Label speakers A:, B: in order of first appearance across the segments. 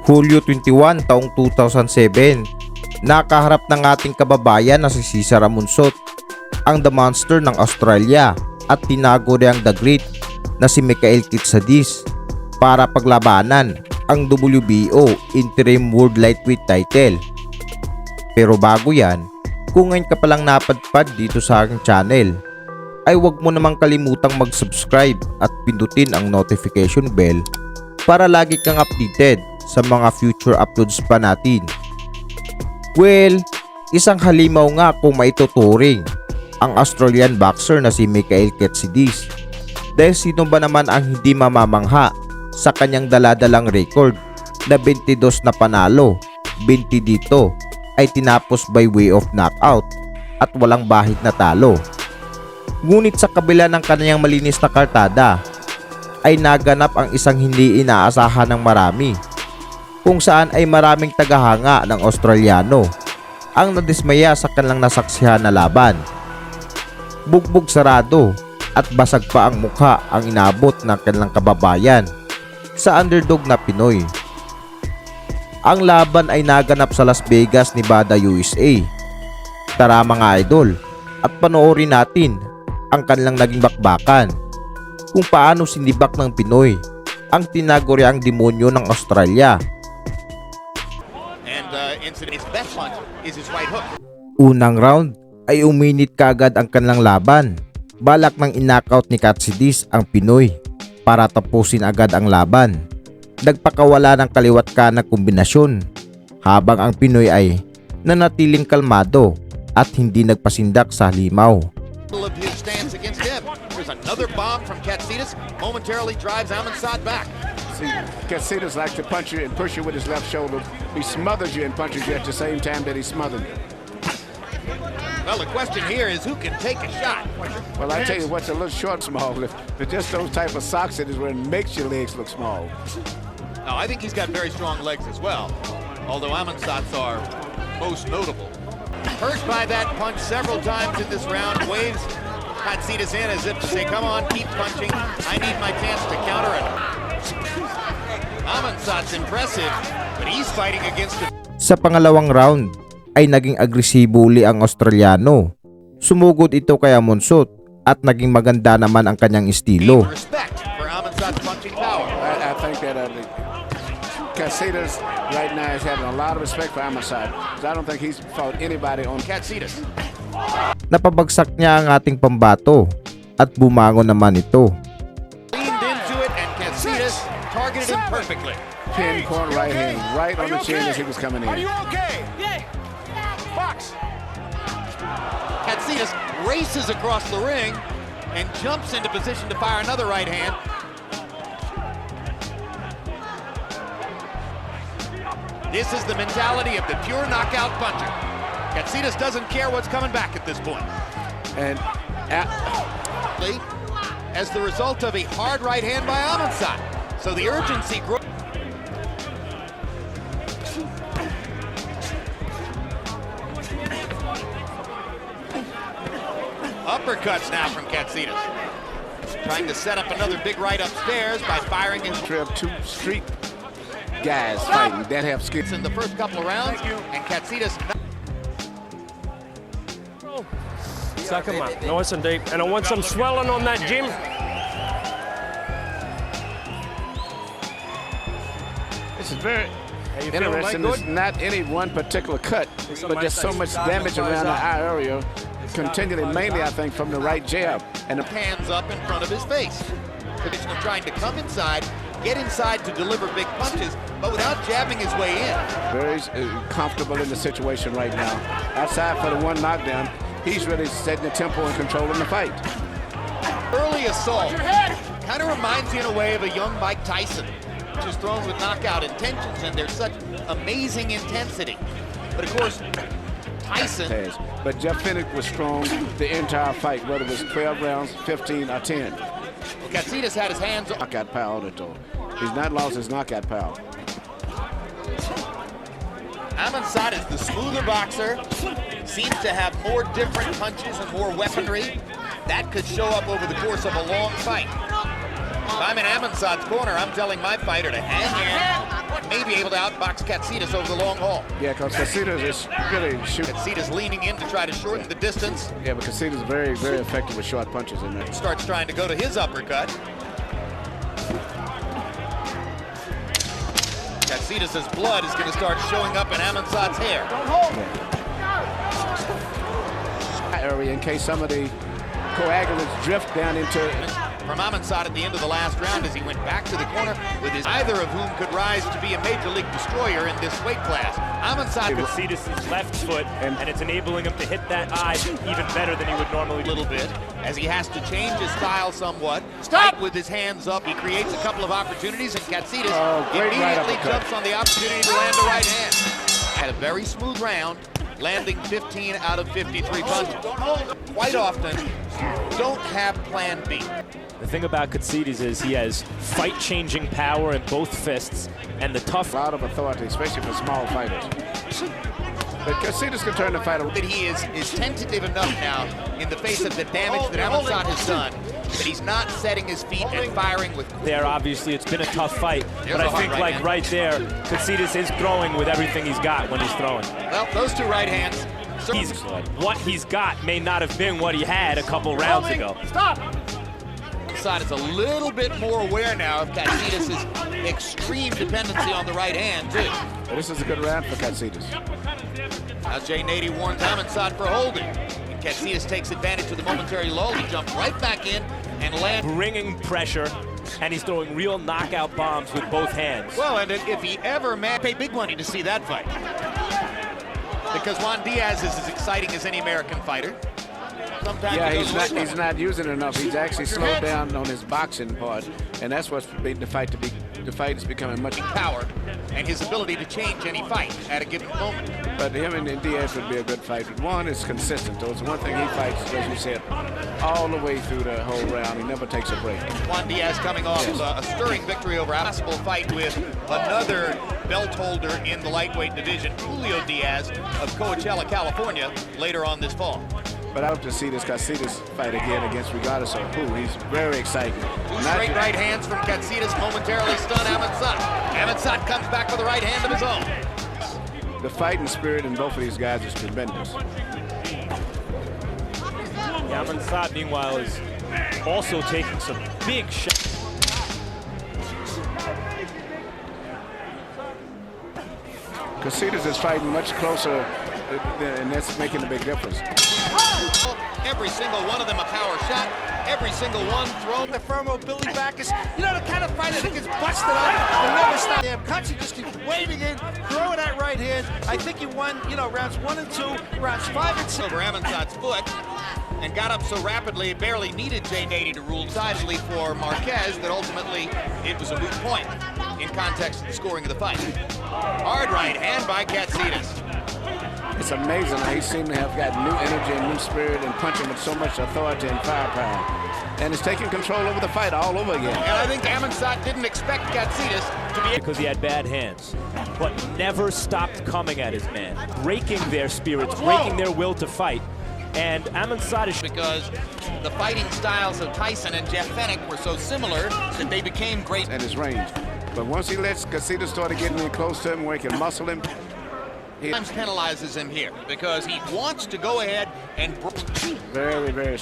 A: Hulyo 21 taong 2007, nakaharap ng ating kababayan na si Cesar Amunsot, ang The Monster ng Australia, at tinago niyang The Great na si Michael Kitsadis para paglabanan ang WBO Interim World Lightweight title. Pero bago yan, kung ngayon ka palang napadpad dito sa aking channel, ay huwag mo namang kalimutang mag-subscribe at pindutin ang notification bell para lagi kang updated sa mga future uploads pa natin. Well, isang halimaw nga kung maituturing ang Australian boxer na si Michael Kitsadis, dahil sino ba naman ang hindi mamamangha sa kanyang daladalang record na 22 na panalo, 20 dito ay tinapos by way of knockout at walang bahid na talo. Ngunit sa kabila ng kanyang malinis na kartada ay naganap ang isang hindi inaasahan ng marami, kung saan ay maraming tagahanga ng Australiano ang nadismaya sa kanilang nasaksihan na laban. Bugbog sarado at basag pa ang mukha ang inabot ng kanilang kababayan sa underdog na Pinoy. Ang laban ay naganap sa Las Vegas, Nevada, USA. Tara mga idol at panoorin natin ang kanilang naging bakbakan, kung paano sinibak ng Pinoy ang tinaguriang demonyo ng Australia. Unang round ay uminit kaagad ang kanilang laban. Balak nang inknockout ni Kitsadis ang Pinoy para tapusin agad ang laban. Nagpakawala ng kaliwat kanan kombinasyon, habang ang Pinoy ay nanatiling kalmado at hindi nagpasindak sa halimaw.
B: Another bomb from Kitsadis momentarily drives Amunsot back.
C: See, Kitsadis likes to punch you and push you with his left shoulder. He smothers you and punches you at the same time that he smothered you.
B: Well, the question here is who can take a shot.
C: Well, I tell you what's a little short, small. But just those type of socks it is where it makes your legs look small.
B: No, I think he's got very strong legs as well, although Amunsot's are most notable. Hurt by that punch several times in this round, waves Kitsadis in as if to say, come on, keep punching. I need my chance to counter it. Amunsot's impressive, but he's fighting against it.
A: Sa pangalawang round ay naging agresibo uli ang Australiano. Sumugod ito kay Amunsot at naging maganda naman ang kanyang estilo.
B: Respect for Amunsot's punching power.
C: I think that Kitsadis right now is having a lot of respect for Amunsot. I don't think he's fought anybody on
B: Kitsadis.
A: Napabagsak niya ang ating pambato at bumangon naman ito.
B: Leaned into it and Kitsadis targeted him perfectly.
C: pinpoint right hand, right on the chin as he was coming in.
B: Are you okay? Yeah. Box. Kitsadis races across the ring and jumps into position to fire another right hand. This is the mentality of the pure knockout puncher. Kitsadis doesn't care what's coming back at this point.
C: And
B: as the result of a hard right hand by Amunsot. So the urgency grows. Uppercuts now from Kitsadis. Trying to set up another big right upstairs by firing his
C: trip two street guys fighting that have skills
B: in the first couple of rounds, and Kitsadis.
D: Suck him up, nice and deep. And I want some swelling on that, Jim.
C: This is very interesting. It's not any one particular cut, but just so much damage around the eye area, continually, mainly I think from the right jab.
B: And the hands up in front of his face. Position of trying to come inside, get inside to deliver big punches, but without jabbing his way in.
C: Very comfortable in the situation right now. Outside for the one knockdown, he's really setting the tempo and controlling the fight.
B: Early assault kind of reminds you in a way of a young Mike Tyson, just thrown with knockout intentions, and there's such amazing intensity. But of course, Tyson.
C: But Jeff Finnick was strong the entire fight, whether it was 12 rounds, 15, or 10.
B: Well, Kitsadis had his hands on
C: knockout power, though. He's not lost his knockout power.
B: Amunsot is the smoother boxer, seems to have more different punches and more weaponry. That could show up over the course of a long fight. If I'm in Amunsot's corner, I'm telling my fighter to hang in, may be able to outbox Katsidas over the long haul.
C: Yeah, because Katsidas is really shooting.
B: Katsidas leaning in to try to shorten the distance.
C: Yeah, but Katsidas is very, very effective with short punches in there.
B: Starts trying to go to his uppercut. Katsidas' blood is going to start showing up in Amansad's hair.
C: Area in case some of the coagulants drift down into.
B: From Amansad at the end of the last round as he went back to the corner with either of whom could rise to be a major league destroyer in this weight class. Amansad
E: Katsidas' left foot, and it's enabling him to hit that eye even better than he would normally
B: a
E: do.
B: little bit as he has to change his style somewhat. Stop! With his hands up, he creates a couple of opportunities, and Katsidas immediately jumps on the opportunity to land a right hand. Had a very smooth round, landing 15 out of 53 punches. Quite often, don't have plan B.
E: The thing about Katsidas is he has fight-changing power in both fists and the tough.
C: A lot of authority, especially for small fighters. But Katsidas can turn the fight around.
B: That he is tentative enough now in the face of the damage that Amansad has done, that he's not setting his feet and firing with.
E: There, obviously, it's been a tough fight, but I think like right there, Katsidas is throwing with everything he's got when he's throwing.
B: Well, those two right hands.
E: What he's got may not have been what he had a couple rounds ago.
B: Stop! Side is a little bit more aware now of Katsidas' extreme dependency on the right hand, too.
C: But this is a good round for Katsidas.
B: Now Jay Nady warns Amansad for holding. And Katsidas takes advantage of the momentary lull. He jumps right back in and lands.
E: Bringing pressure, and he's throwing real knockout bombs with both hands.
B: Well, and if he ever pay big money to see that fight. Because Juan Diaz is as exciting as any American fighter. Sometimes
C: yeah, he's not using it enough. He's actually slowed down on his boxing part, and that's what's made the fight is becoming much
B: power and his ability to change any fight at a given moment.
C: But him and Diaz would be a good fight. One is consistent. So it's one thing he fights, as you said, all the way through the whole round. He never takes a break.
B: Juan Diaz coming off a stirring victory over a possible fight with another belt holder in the lightweight division, Julio Diaz of Coachella, California, later on this fall.
C: But I hope to see this Katsidas fight again against regardless of who. He's very exciting.
B: Two straight right hands from Katsidas momentarily stun Amansad. Amansad comes back with a right hand of his own.
C: The fighting spirit in both of these guys is tremendous.
E: Amansad, meanwhile, is also taking some big shots.
C: Katsidas is fighting much closer, and that's making a big difference.
B: Every single one of them a power shot. Every single one thrown.
F: The firm mobility back is, you know, the kind of fighter that gets busted up and never stop. Damn, Kutsi just keeps waving in, throwing that right hand. I think he won, you know, rounds 1 and 2, rounds 5 and 6.
B: Over Amansad's foot and got up so rapidly it barely needed Jay Nady to rule decidedly for Marquez that ultimately it was a moot point in context of the scoring of the fight. Hard right hand by Katsidas.
C: It's amazing how he seemed to have got new energy and new spirit and punching with so much authority and firepower. And is taking control over the fight all over again.
B: And I think Amansad didn't expect Katsidas to be...
E: Because he had bad hands, but never stopped coming at his man, breaking their spirits, breaking their will to fight. And Amansad is...
B: Because the fighting styles of Tyson and Jeff Fennick were so similar that they became great.
C: At his range. But once he lets Katsidas start getting in close to him where he can muscle him, he
B: penalizes him here because he wants to go ahead and
C: very, very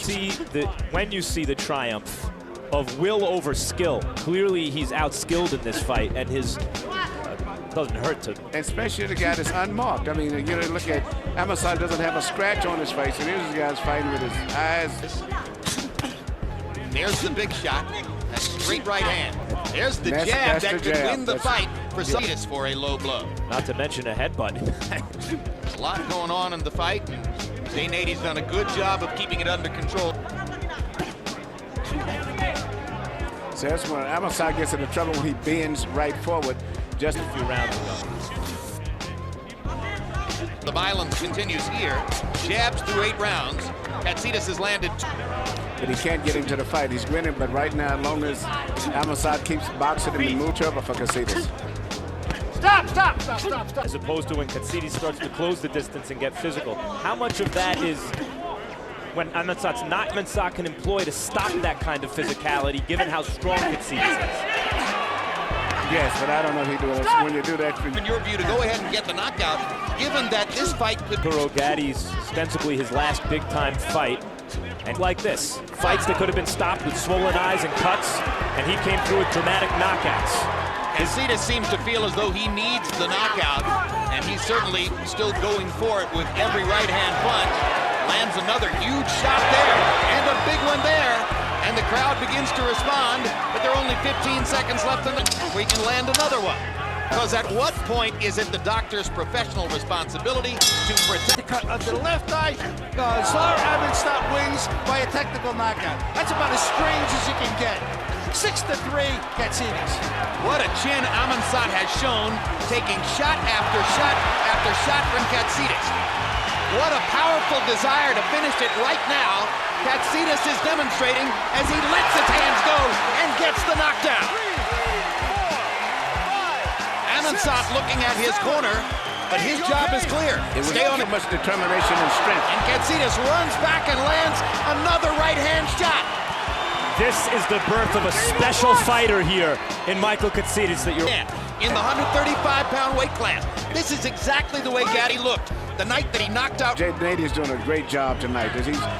E: when you see the triumph of will over skill. Clearly, he's outskilled in this fight, and his doesn't hurt to.
C: Especially the guy that's unmarked. I mean, you know, look at Amansad doesn't have a scratch on his face, and here's the guy's fighting with his eyes.
B: There's the big shot. A straight right hand. There's the jab that could win the fight for Katsidas for a low blow.
E: Not to mention a headbutt.
B: There's a lot going on in the fight, and Jay Nady's done a good job of keeping it under control.
C: So that's when Amansad gets into trouble when he bends right forward just a few rounds ago.
B: The violence continues here. Jabs through 8 rounds. Katsidas has landed 2.
C: But he can't get into the fight. He's grinning, but right now, as long as Amansad keeps boxing him, he moves trouble for Katsidas.
F: Stop.
E: As opposed to when Katsidas starts to close the distance and get physical. How much of that is when Amansad can employ to stop that kind of physicality, given how strong Katsidas is?
C: guess, but I don't know if he does. When you do that,
B: In your view, to go ahead and get the knockout, given that this fight could
E: Gaddy's ostensibly his last big-time fight. And like this, fights that could have been stopped with swollen eyes and cuts, and he came through with dramatic knockouts.
B: Casitas seems to feel as though he needs the knockout, and he's certainly still going for it with every right-hand punch. Lands another huge shot there, and a big one there. And the crowd begins to respond, but there are only 15 seconds left in the... We can land another one. Because at what point is it the doctor's professional responsibility to protect...
F: The cut under the left eye. Zar Ahmedstad wins by a technical knockout. That's about as strange as you can get. 6-3, Katsinas.
B: What a chin Ahmedstad has shown, taking shot after shot after shot from Katsitas. What a powerful desire to finish it right now Katsitas is demonstrating as he lets his hands go and gets the knockdown. Ahmedstad looking at his corner, but his job is clear.
C: Stay on it. Much determination and strength.
B: And Katsitas runs back and lands another right-hand shot.
E: This is the birth of a special fighter here in Michael Katsitas that you're...
B: In the 135-pound weight class. This is exactly the way Gaddy looked the night that he knocked out.
C: Jay Nady is doing a great job tonight.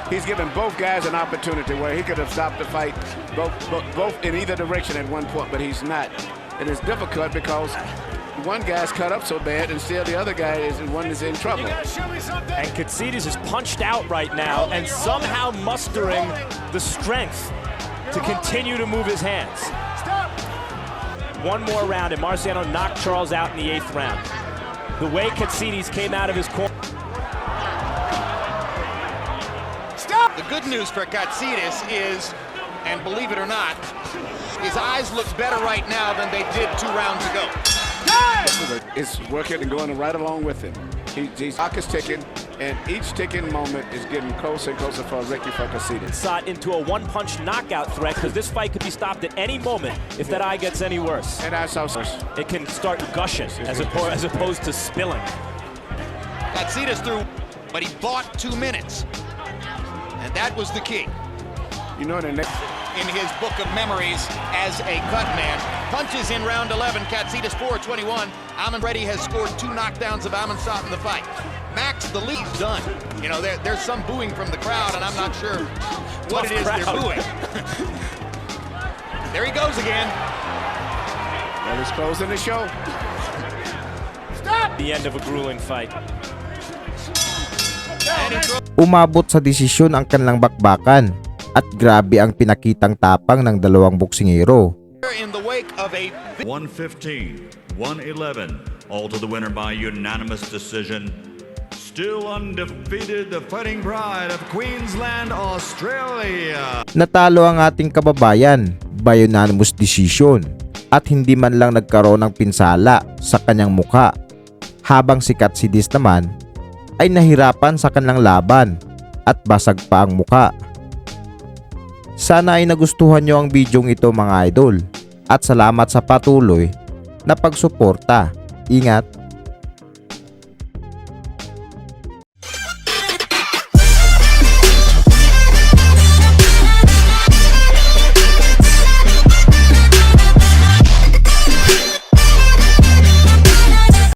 C: He's given both guys an opportunity where he could have stopped the fight both in either direction at one point, but he's not. And it's difficult because one guy's cut up so bad and still the other guy is one is in trouble.
E: And Katsitas is punched out right now and somehow mustering the strength to continue to move his hands. One more round and Marciano knocked Charles out in the 8th round. The way Katsitas came out of his corner.
B: The good news for Katsitas is, and believe it or not, his eyes look better right now than they did 2 rounds ago.
C: It's working and going right along with him. His clock is ticking, and each ticking moment is getting closer and closer for Ricky for Katsitas.
E: Sought into a one-punch knockout threat because this fight could be stopped at any moment if that eye gets any worse.
C: And that's how
E: it can start gushing as opposed to spilling.
B: Katsitas threw, but he bought 2 minutes, and that was the key.
C: You know, in
B: his book of memories as a cut man. Punches in round 11, Katsitas 4-21. Reddy has scored 2 knockdowns of Ahmedstad in the fight. Max, the lead's done. You know, there's some booing from the crowd, and I'm not sure what it is they're booing. There he goes again.
C: That is closing the show.
E: Stop! The end of a grueling fight.
A: Umabot sa desisyon ang kanilang bakbakan at grabe ang pinakitang tapang ng dalawang boksingero.
B: In the wake of a
G: 115, 111, all to the winner by unanimous decision. Still undefeated, the fighting pride of Queensland, Australia.
A: Natalo ang ating kababayan by unanimous decision at hindi man lang nagkaroon ng pinsala sa kanyang mukha, habang si Katsitas naman ay nahirapan sa kanilang laban at basag pa ang mukha. Sana ay nagustuhan nyo ang bidyong ito mga idol at salamat sa patuloy na pagsuporta. Ingat!